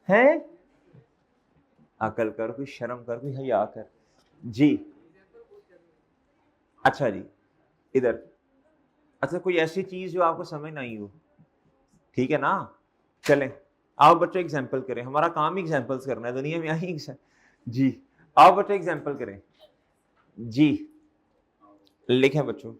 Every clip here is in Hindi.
है? अकल कर, कोई शर्म कर, कोई हया कर जी। अच्छा जी, इधर। अच्छा, कोई ऐसी चीज जो आपको समझ ना आई हो, ठीक है ना? चलें, आओ बच्चों एग्जाम्पल करें, हमारा काम ही एग्जाम्पल्स करना है, दुनिया में आई जी। आओ बच्चों एग्जाम्पल करें जी, लिखें बच्चों।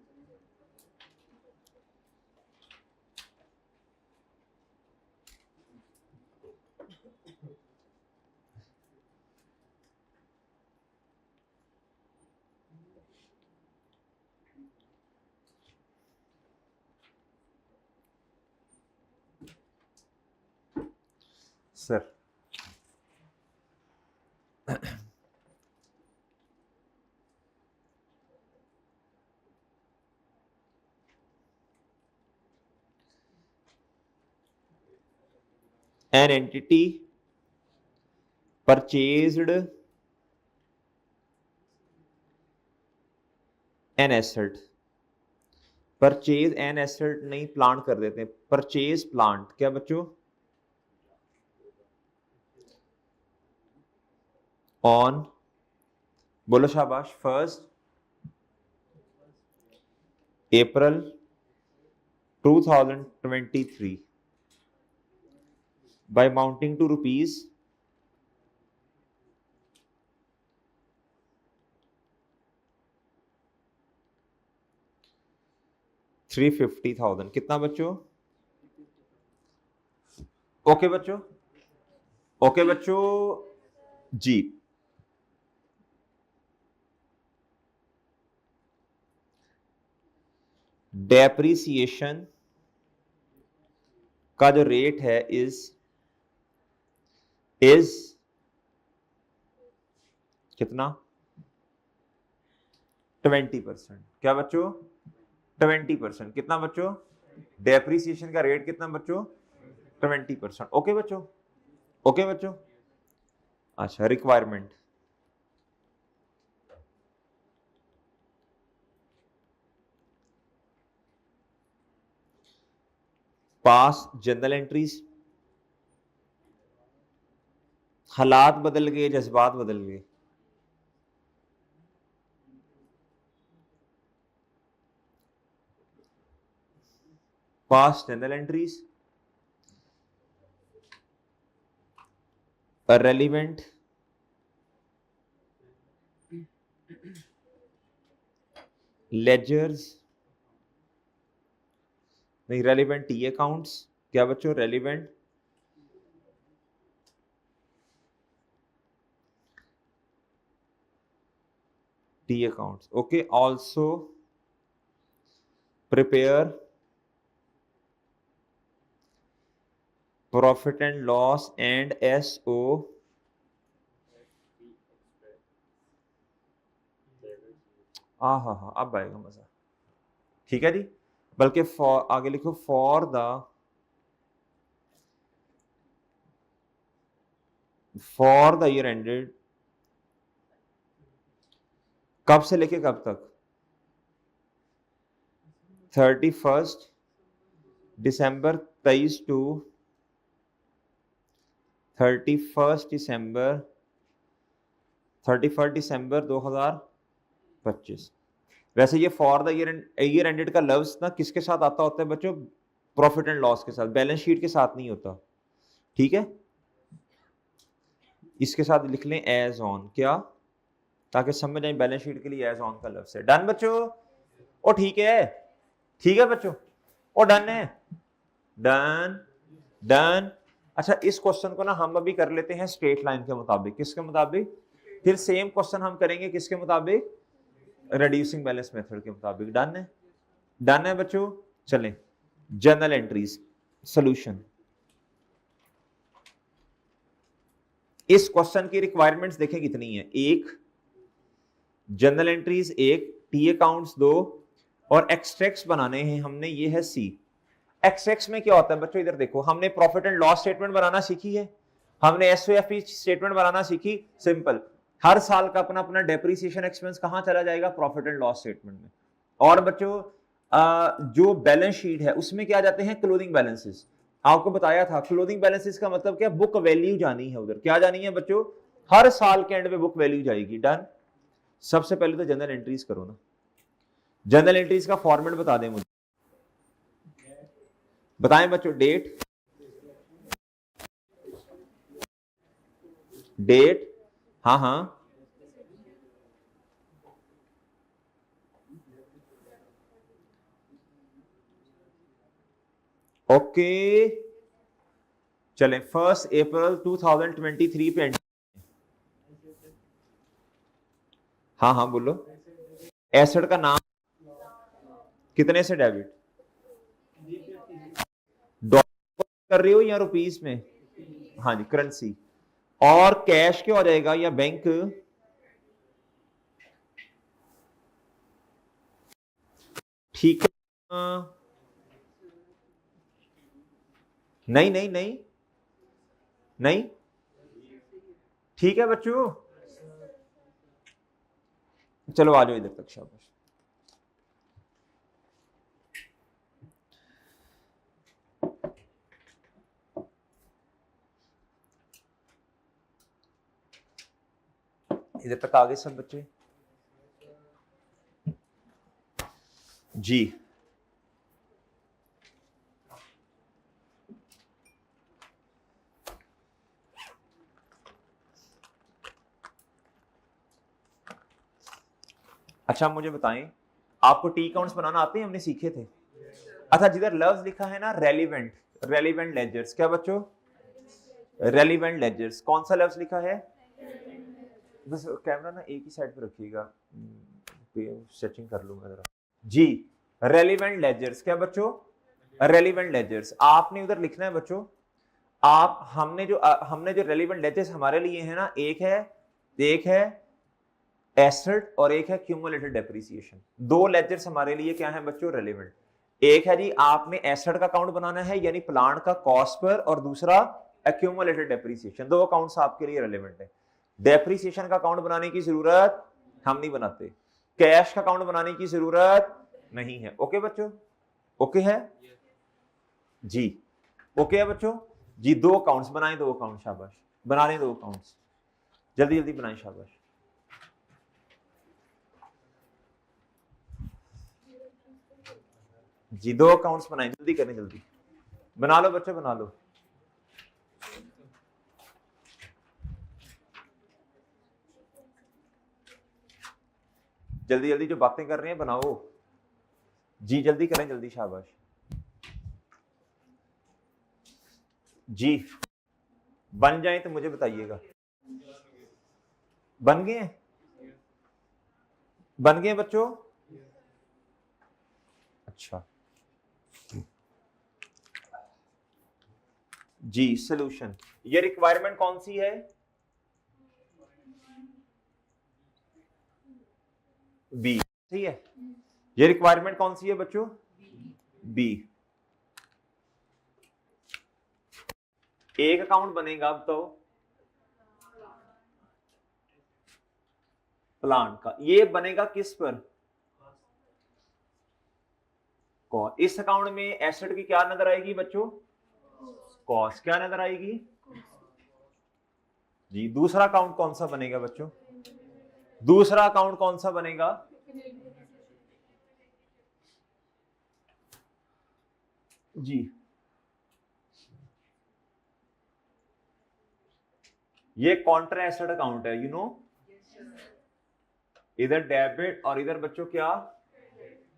Sir an entity purchased an asset, purchase an asset नहीं, प्लांट कर देते हैं, परचेज प्लांट, क्या बच्चों? ऑन, बोलो शाबाश, 1 अप्रैल 2023 by amounting to rupees 350,000। कितना बच्चों? ओके बच्चों, ओके बच्चों जी। डेप्रिसिएशन का जो रेट है इज कितना? 20%। क्या बच्चों? 20%। कितना बच्चों? डेप्रिसिएशन का रेट कितना बच्चों? 20%। ओके बच्चों, ओके बच्चों। अच्छा, रिक्वायरमेंट, पास जनरल एंट्रीज, हालात बदल गए, जज्बात बदल गए, pass general entries, relevant ledgers, नहीं रेलिवेंट टी अकाउंट्स। क्या बच्चों? Relevant T accounts. Okay, also prepare profit and loss and so, हाँ अब आएगा मजा, ठीक है जी। बल्कि फॉर आगे लिखो, फॉर द ईयर एंडेड, कब से लेके कब तक? 31 दिसंबर 23 टू 31 दिसंबर 2025। वैसे ये फॉर द ईयर एंडेड का लफ्ज ना किसके साथ आता होता है बच्चों? प्रॉफिट एंड लॉस के साथ, बैलेंस शीट के साथ नहीं होता, ठीक है? इसके साथ लिख लें एज ऑन, क्या? ताकि समझ आए बैलेंस शीट के लिए एज ऑन का लफ्ज है। डन बच्चों? ओ ठीक है, ठीक है बच्चों, ओ डन है, डन डन। अच्छा, इस क्वेश्चन को ना हम अभी कर लेते हैं स्ट्रेट लाइन के मुताबिक। किसके मुताबिक? फिर सेम क्वेश्चन हम करेंगे किसके मुताबिक? रिड्यूसिंग बैलेंस मेथड के मुताबिक। डन है, डन है बच्चों। चलें, जर्नल एंट्रीज सॉल्यूशन। इस क्वेश्चन की रिक्वायरमेंट्स देखें कितनी है। एक, जनरल एंट्रीज एक, टी अकाउंट्स 2, और एक्सट्रैक्ट्स बनाने हैं हमने, ये है सी। एक्सट्रैक्ट्स में क्या होता है बच्चों? इधर देखो, हमने प्रॉफिट एंड लॉस स्टेटमेंट बनाना सीखी है, हमने एसओएफई स्टेटमेंट बनाना सीखी। सिंपल, हर साल का अपना अपना डेप्रिसिएशन एक्सपेंस कहां चला जाएगा? प्रॉफिट एंड लॉस स्टेटमेंट में। और बच्चों जो बैलेंस शीट है उसमें क्या जाते हैं? Closing balances. आपको बताया था क्लोजिंग बैलेंसेस का मतलब क्या, बुक वैल्यू जानी है उधर, क्या जानी है बच्चों, हर साल के एंड में बुक वैल्यू जाएगी। डन। सबसे पहले तो जनरल एंट्रीज करो ना, जनरल एंट्रीज का फॉर्मेट बता दें मुझे, बताएं बच्चों। डेट, डेट, हाँ हाँ, ओके चलें 1 अप्रैल 2023 पे एंट्री। हाँ हाँ बोलो। एसेट का नाम, कितने से डेबिट, डॉलर कर रही हो या रुपीस में, हाँ जी करेंसी, और कैश क्या हो जाएगा या बैंक, ठीक है। नहीं नहीं नहीं नहीं, ठीक है बच्चों, चलो आ जाओ इधर तक, शाबाश। इधर तक आ गए सब बच्चे जी। अच्छा मुझे बताएं, आपको टी अकाउंट्स बनाना आते हैं, हमने सीखे थे। अच्छा जिधर लफ्ज लिखा है ना रेलिवेंट, रेलिवेंट लेजर्स, क्या बच्चों, रेलिवेंट लेजर्स, कौन सा लफ्ज लिखा है, बस कैमरा ना एक ही साइड पे रखिएगा, सेटिंग कर लूंगा जरा जी। रेलिवेंट लेजर्स क्या बच्चों, रेलिवेंट लेजर्स आपने उधर लिखना है बच्चों। आप हमने जो रेलिवेंट लेजर्स हमारे लिए है ना, एक है एसेट और एक है क्यूमुलेटेड डेप्रिसिएशन। दो लेजर्स हमारे लिए क्या है बच्चों, रेलिवेंट। एक है जी आपने एसेट का अकाउंट बनाना है यानी प्लांट का कॉस्ट पर, और दूसरा एक्यूमुलेटेड डेप्रिसिएशन। दो अकाउंट्स आपके लिए रेलिवेंट है। डेप्रिसिएशन का अकाउंट बनाने की जरूरत हम नहीं बनाते, कैश का अकाउंट बनाने की जरूरत नहीं है। ओके बच्चों, ओके है जी, ओके है बच्चों जी। दो अकाउंट्स बनाएं, दो अकाउंट, शाबाश, बना लें दो अकाउंट्स, जल्दी जल्दी बनाएं, शाबाश जी। दो अकाउंट्स बनाएं, जल्दी करें, जल्दी बना लो बच्चों, बना लो जल्दी जल्दी, जो बातें कर रहे हैं बनाओ जी, जल्दी करें, जल्दी, शाबाश जी। बन जाए तो मुझे बताइएगा। बन गए, बन गए बच्चों, अच्छा जी। सॉल्यूशन, ये रिक्वायरमेंट कौन सी है, बी, सही है। ये रिक्वायरमेंट कौन सी है बच्चों, बी। एक अकाउंट बनेगा अब तो प्लांट का, ये बनेगा किस पर, इस अकाउंट में एसेट की क्या नजर आएगी बच्चों, कॉस्ट, क्या नजर आएगी जी। दूसरा अकाउंट कौन सा बनेगा बच्चों, दूसरा अकाउंट कौन सा बनेगा, जी ये कॉन्ट्रा एसेट अकाउंट है, यू नो। इधर डेबिट और इधर बच्चों क्या,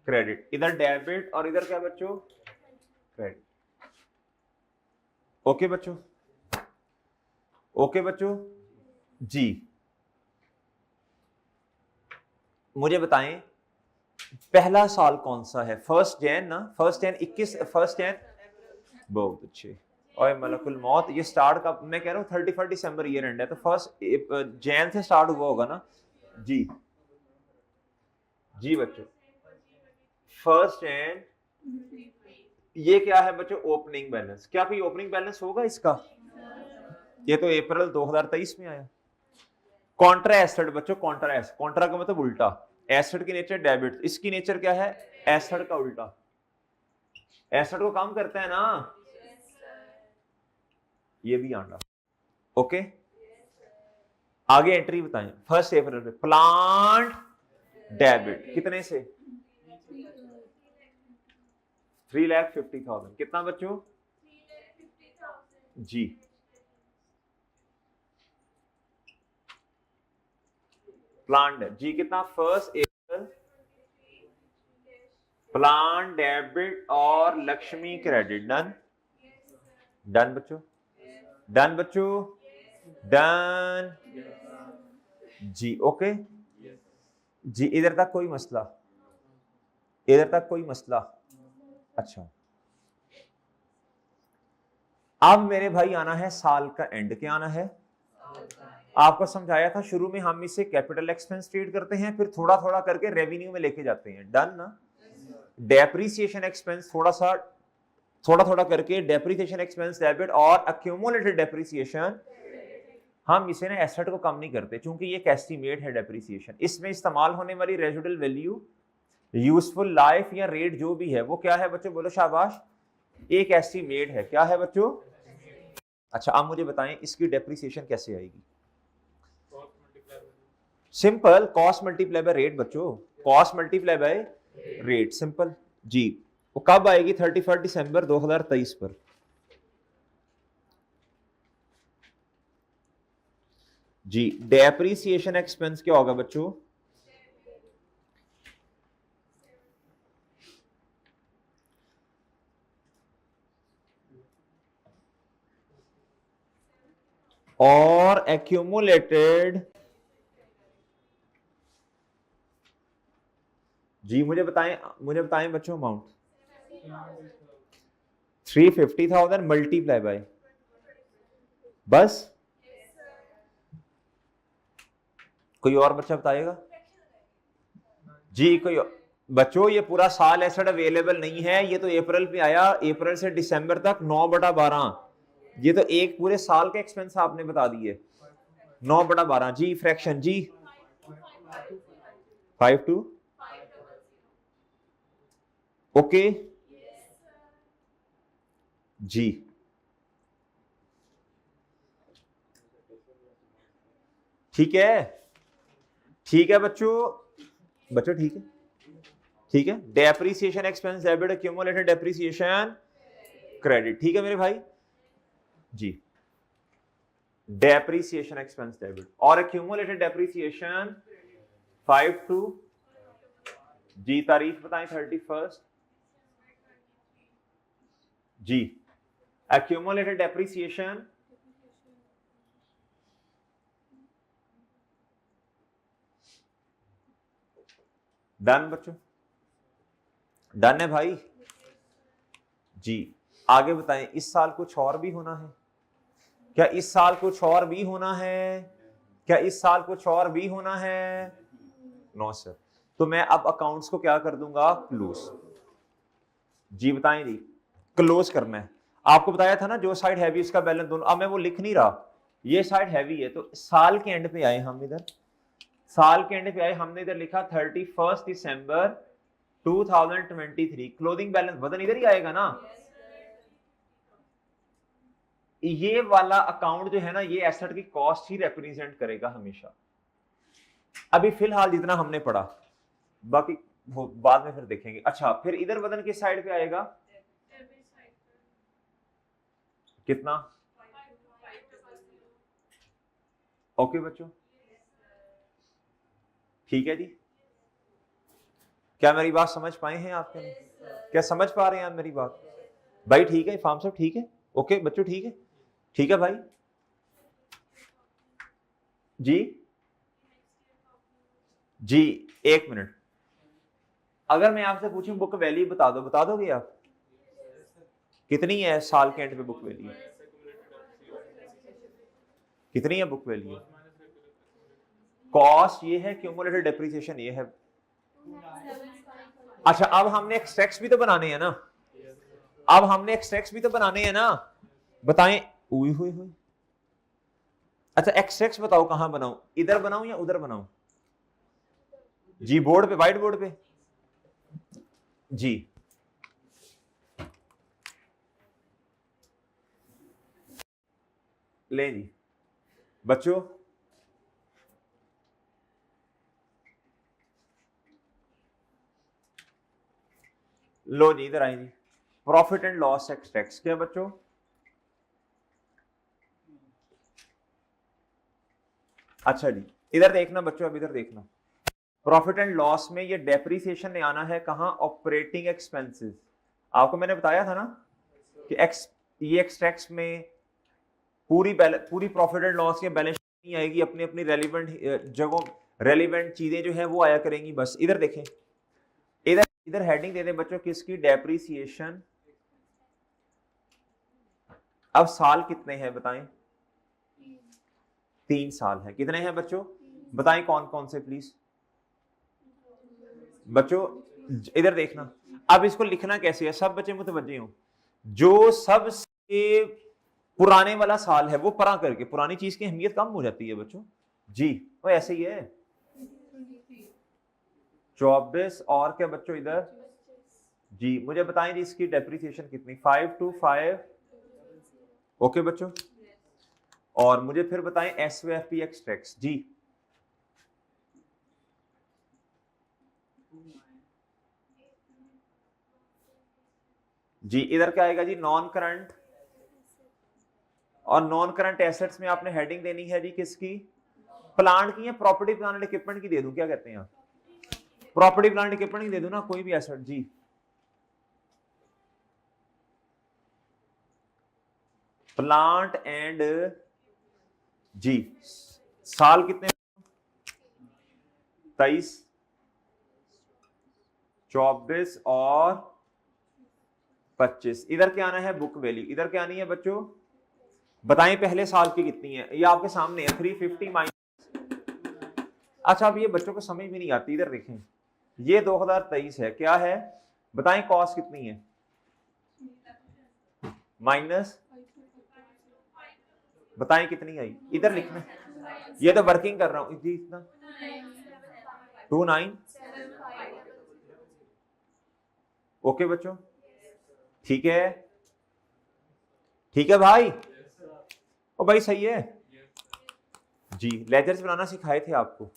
क्रेडिट। इधर डेबिट और इधर क्या बच्चों, क्रेडिट। ओके बच्चों, ओके बच्चों जी। मुझे बताएं पहला साल कौन सा है, 1 जैन ना, 1 जैन 1 जैन, बहुत अच्छे। और मलकुल मौत ये स्टार्ट का, मैं कह रहा हूँ 31 दिसंबर ईयर एंड है, तो 1 जैन से स्टार्ट हुआ होगा ना जी। जी बच्चों 1 जैन, ये क्या है बच्चों, ओपनिंग बैलेंस। क्या कोई ओपनिंग बैलेंस होगा इसका, ये तो अप्रैल 2023 में आया। कॉन्ट्रा एसेट बच्चों, कॉन्ट्रा एसेट, कॉन्ट्रा का मतलब उल्टा, एसेट की नेचर डेबिट, इसकी नेचर क्या है, एसेट का उल्टा। एसेट को काम करता है ना, ये भी आंडा। ओके, आगे एंट्री बताएं। 1 अप्रैल पे प्लांट डेबिट कितने से? 3,50,000। कितना बच्चों? जी प्लांट जी कितना? 1 अप्रैल प्लांट डेबिट और लक्ष्मी क्रेडिट। डन? डन बच्चों? डन बच्चों? डन जी। ओके जी, इधर तक कोई मसला? इधर तक कोई मसला? अच्छा, अब मेरे भाई आना है साल का एंड। क्या आना है? आपको समझाया था शुरू में हम इसे कैपिटल एक्सपेंस ट्रीट करते हैं, फिर थोड़ा थोड़ा करके रेवेन्यू में लेके जाते हैं। डन ना? डेप्रीसिएशन एक्सपेंस थोड़ा थोड़ा करके डेप्रीसिएशन एक्सपेंस डेबिट और अक्यूमुलेटेड डेप्रीसिएशन, हम इसे ना एसेट को कम नहीं करते क्योंकि ये एक एस्टीमेट है डेप्रीसिएशन। इसमें इस्तेमाल होने वाली रेजिडुअल वैल्यू, यूजफुल लाइफ या रेट जो भी है वो क्या है बच्चों? बोलो शाबाश। एक एस्टीमेट है। क्या है बच्चों? अच्छा, अब मुझे बताएं इसकी डेप्रीसिएशन कैसे आएगी? Simple, cost multiply by rate बच्चों। Cost multiply by rate, simple जी। वो कब आएगी? 31 दिसंबर 2023 पर। जी डेप्रीसिएशन एक्सपेंस क्या होगा बच्चों? और एक्यूमुलेटेड जी मुझे बताएं बच्चों अमाउंट। 350,000 मल्टीप्लाई बाय, बस? कोई और बच्चा बताएगा जी? कोई बच्चों ये पूरा साल एसेट अवेलेबल नहीं है, ये तो अप्रैल पे आया, अप्रैल से दिसंबर तक 9/12, ये तो एक पूरे साल के एक्सपेंस आपने बता दिए। 9/12 जी। फ्रैक्शन जी 52। ओके जी। ठीक है, ठीक है बच्चों, बच्चों ठीक है, ठीक है। Depreciation expense debit, accumulated depreciation credit. ठीक है मेरे भाई जी। डेप्रीसिएशन एक्सपेंस डेबिट और एक्यूमुलेटेड डेप्रीसिएशन 52 जी। तारीख बताएं? 31 जी। एक्यूमुलेटेड डेप्रीसिएशन डन बच्चों? डन है भाई जी। आगे बताएं, इस साल कुछ और भी होना है क्या? इस साल कुछ और भी होना है क्या? इस साल कुछ और भी होना है? No sir. तो मैं अब अकाउंट्स को क्या कर दूंगा? क्लोज जी। बताएं जी, क्लोज करना है। आपको बताया था ना जो साइड हैवी उसका बैलेंस दोनों। अब मैं वो लिख नहीं रहा, ये साइड हैवी है तो साल के एंड पे आए हम इधर, साल के एंड पे आए, हमने इधर लिखा 31 दिसंबर 2023। क्लोजिंग बैलेंस वजन इधर ही आएगा ना? ये वाला अकाउंट जो है ना, ये एसेट की कॉस्ट ही रिप्रेजेंट करेगा हमेशा। अभी फिलहाल जितना हमने पढ़ा, बाकी वो बाद में फिर देखेंगे। अच्छा, फिर इधर वजन किस साइड पे आएगा? कितना? ओके बच्चों, ठीक है जी। क्या मेरी बात समझ पाए हैं आपके? क्या समझ पा रहे हैं आप मेरी बात भाई? ठीक है फार्म साहब, ठीक है। ओके बच्चों, ठीक है, ठीक है भाई जी। जी एक मिनट, अगर मैं आपसे पूछूं बुक वैल्यू बता दो, बता दोगे आप? कितनी है साल के एंड पे बुक वैल्यू? कितनी है बुक वैल्यू? कॉस्ट ये है, क्यूमुलेटेड डेप्रिसिएशन ये है। अच्छा, अब हमने एक्सट्रैक्ट्स भी तो बनाने हैं ना, अब हमने एक्सट्रैक्ट्स भी तो बनाने हैं ना। बताएं। उई हुई हुई। अच्छा, एक्सट्रैक्ट्स बताओ कहां बनाऊं, इधर बनाऊं या उधर बनाऊं? जी बोर्ड पे, व्हाइट बोर्ड पे जी। ले जी बच्चों, लो जी इधर आए जी, profit and loss ex tax क्या बच्चों, अच्छा जी इधर देखना बच्चों, अब इधर देखना, प्रॉफिट एंड लॉस में ये डेप्रिसिएशन ने आना है कहां, ऑपरेटिंग एक्सपेंसेस। आपको मैंने बताया था ना कि ये एक्स टैक्स में पूरी प्रॉफिट एंड लॉस या बैलेंस शीट नहीं आएगी, अपनी अपनी रेलिवेंट जगहों, रेलिवेंट चीजें जो है वो आया करेंगी बस। इधर देखें, इधर इधर हेडिंग दे दें बच्चों किसकी, डेप्रिसिएशन। अब साल कितने हैं बताएं, 3 साल है, कितने हैं बच्चों बताएं कौन कौन से प्लीज बच्चों, इधर देखना। अब इसको लिखना कैसे है, सब बच्चे मुतवज्जे हो, जो सबसे पुराने वाला साल है वो परा करके, पुरानी चीज की अहमियत कम हो जाती है बच्चों जी, वो ऐसे ही है 24 और क्या बच्चों इधर जी, मुझे बताएं जी इसकी डेप्रिसिएशन कितनी, 525 ओके बच्चों, और मुझे फिर बताएं एसवीएफपी एक्स टैक्स जी, जी इधर क्या आएगा जी, नॉन करंट, और नॉन करंट एसेट्स में आपने हेडिंग देनी है जी किसकी, प्लांट की या प्रॉपर्टी प्लांट एंड इक्विपमेंट की दे दूं, क्या कहते हैं आप, प्रॉपर्टी प्लांट इक्विपमेंट की दे दूं ना, कोई भी एसेट जी, प्लांट एंड जी, साल कितने, 23 24 और 25, इधर क्या आना है बुक वैल्यू, इधर क्या आनी है बच्चों बताएं पहले साल की कितनी है, ये आपके सामने है 350 माइनस, अच्छा अब ये बच्चों को समझ में नहीं आती, इधर देखें ये 2023 है, क्या है बताएं कॉस्ट कितनी है, माइनस बताएं कितनी आई, इधर लिखना, ये तो वर्किंग कर रहा हूं जी, इतना 29 ओके बच्चों, ठीक है, ठीक है भाई, ओ भाई सही है जी, लेजर्स बनाना सिखाए थे आपको,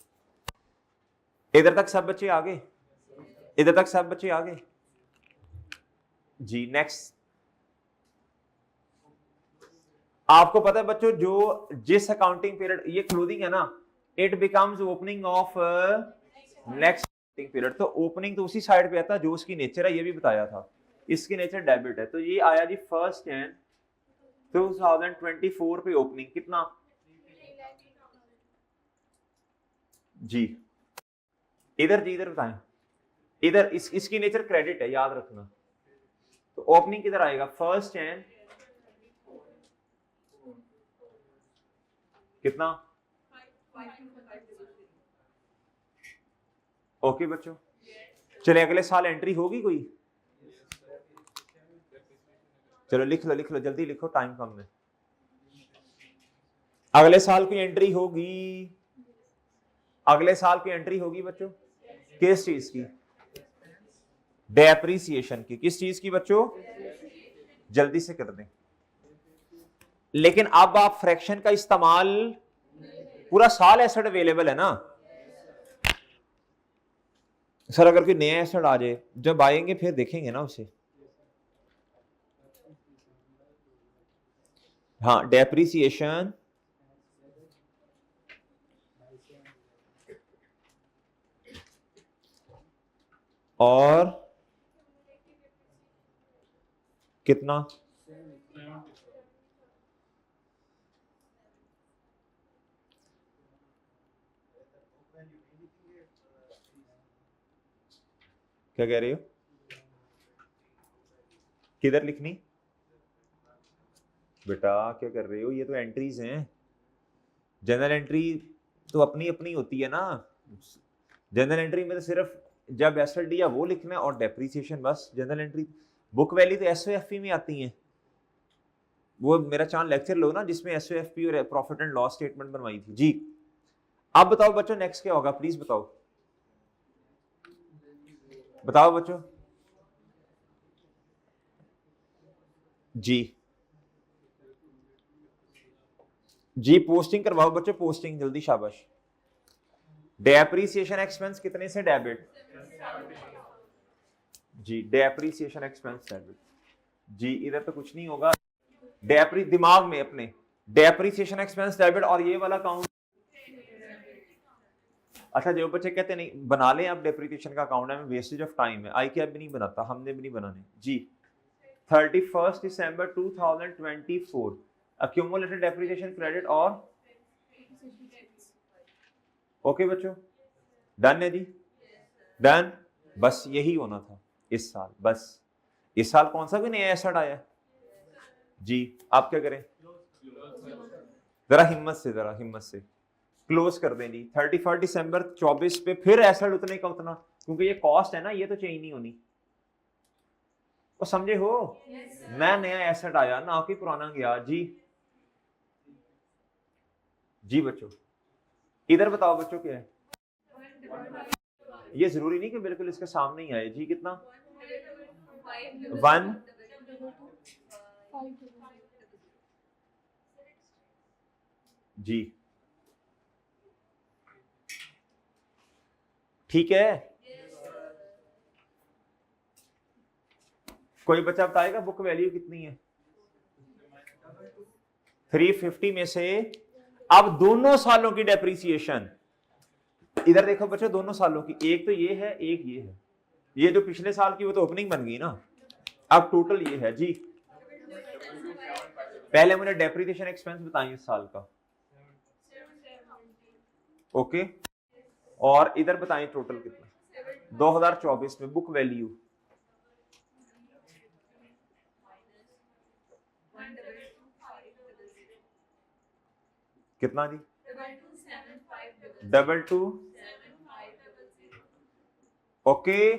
इधर तक सब बच्चे आगे, इधर तक सब बच्चे आगे जी, नेक्स्ट। आपको पता है बच्चों, जो जिस अकाउंटिंग पीरियड, ये क्लोजिंग है ना, it becomes opening of next accounting period, तो ओपनिंग तो उसी साइड पे आता है जो उसकी नेचर है, ये भी बताया था, इसकी नेचर डेबिट है, तो ये आया जी 1 जनवरी 2024 पे ओपनिंग कितना जी, इधर जी इधर बताएं, इधर इसकी नेचर क्रेडिट है याद रखना, तो ओपनिंग किधर आएगा 1 जनवरी कितना, ओके बच्चों, चले अगले साल एंट्री होगी कोई, चलो लिख लो जल्दी लिखो, टाइम कम है, अगले साल की एंट्री होगी, अगले साल की एंट्री होगी बच्चों, किस चीज की, डेप्रिसिएशन की, किस चीज की बच्चों, जल्दी से कर दें, लेकिन अब आप फ्रैक्शन का इस्तेमाल, पूरा साल एसेट अवेलेबल है ना सर, अगर कोई नया एसेट आ जाए, जब आएंगे फिर देखेंगे ना उसे, हाँ डेप्रिसिएशन और कितना, क्या कह रहे हो, किधर लिखनी बेटा, क्या कर रहे हो, ये तो एंट्रीज हैं, जनरल एंट्री तो अपनी अपनी होती है ना, जनरल एंट्री में तो सिर्फ जब एसेट दिया वो लिखना है और डेप्रिसिएशन बस, जनरल एंट्री बुक वैल्यू तो एसओएफपी में आती है, वो मेरा चांद लेक्चर लो ना जिसमें एसओएफपी और प्रॉफिट एंड लॉस स्टेटमेंट बनवाई थी जी। अब बताओ बच्चों नेक्स्ट क्या होगा, प्लीज बताओ, बताओ बच्चों जी, जी पोस्टिंग करवाओ बच्चों, पोस्टिंग जल्दी, शाबाश। डेप्रीसिएशन एक्सपेंस कितने से डेबिट? जी डेप्रीसिएशन एक्सपेंस डेबिट। जी इधर तो कुछ नहीं होगा, डेप्री दिमाग में अपने डेप्रीसिएशन एक्सपेंस डेबिट और ये वाला अकाउंट। अच्छा जो बच्चे कहते नहीं बना लें आप डेप्रीसिएशन का अकाउंट है, वेस्टेज ऑफ टाइम है, आई क्या भी नहीं बनाता, हमने भी नहीं बनाने जी। 31 दिसंबर 2024 अक्यूमुलेटेड डेप्रीसिएशन क्रेडिट और ओके बच्चों डन है जी, डन। बस यही होना था इस साल, बस इस साल कौन सा भी नया एसेट आया जी। आप क्या करें, जरा हिम्मत से, जरा हिम्मत से क्लोज कर दें जी। 31 दिसंबर 24 पे फिर एसेट उतने का उतना, क्योंकि ये कॉस्ट है ना, ये तो चेंज नहीं होनी, वो समझे हो। मैं नया एसेट आया ना कि पुराना गया जी। जी बच्चों इधर बताओ बच्चों क्या है, ये जरूरी नहीं कि बिल्कुल इसके सामने ही आए जी। कितना? 1 जी ठीक है। कोई बच्चा बताएगा बुक वैल्यू कितनी है? 350 में से अब दोनों सालों की डेप्रीसिएशन, इधर देखो बच्चों दोनों सालों की, एक तो ये है एक ये है, ये जो पिछले साल की वो तो ओपनिंग बन गई ना, अब टोटल ये है जी। पहले मुझे डेप्रीसिएशन एक्सपेंस बताइए इस साल का, ओके, और इधर बताएं टोटल कितना 2024 में बुक वैल्यू। कितना जी? 22 ओके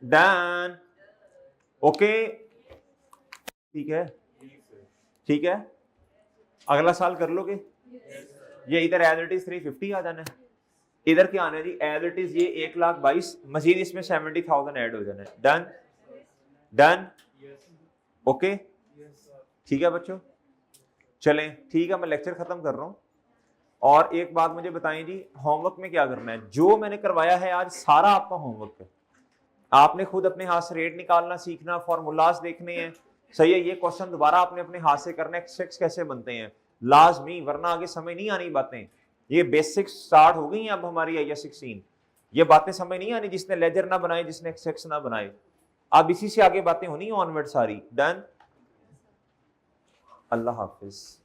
डन, ओके ठीक है, ठीक है। अगला साल कर लोगे ये, इधर एज इट इज 350 आ जाना है, इधर क्या आना है जी एज इट इज ये 1,22,000, मजीद इसमें 70,000 ऐड हो जाना है। डन डन ओके ठीक है बच्चों, चलें ठीक है, मैं लेक्चर खत्म कर रहा हूं। और एक बात मुझे बताएं जी, होमवर्क में क्या करना है? जो मैंने करवाया है आज सारा आपका होमवर्क है, आपने खुद अपने हाथ से रेट निकालना सीखना, फॉर्मूलाज देखने हैं, सही है। ये क्वेश्चन दोबारा आपने अपने हाथ से करना है, एक्स कैसे बनते हैं लाजमी, वरना आगे समझ नहीं आनी बातें। ये बेसिक्स स्टार्ट हो गई हैं अब हमारी IAS 16, ये बातें समझ नहीं आनी जिसने लेजर ना बनाए, जिसने एक्स ना बनाए, अब इसी से आगे बातें होनी ऑनवर्ड सारी। डन, अल्लाह हाफिज।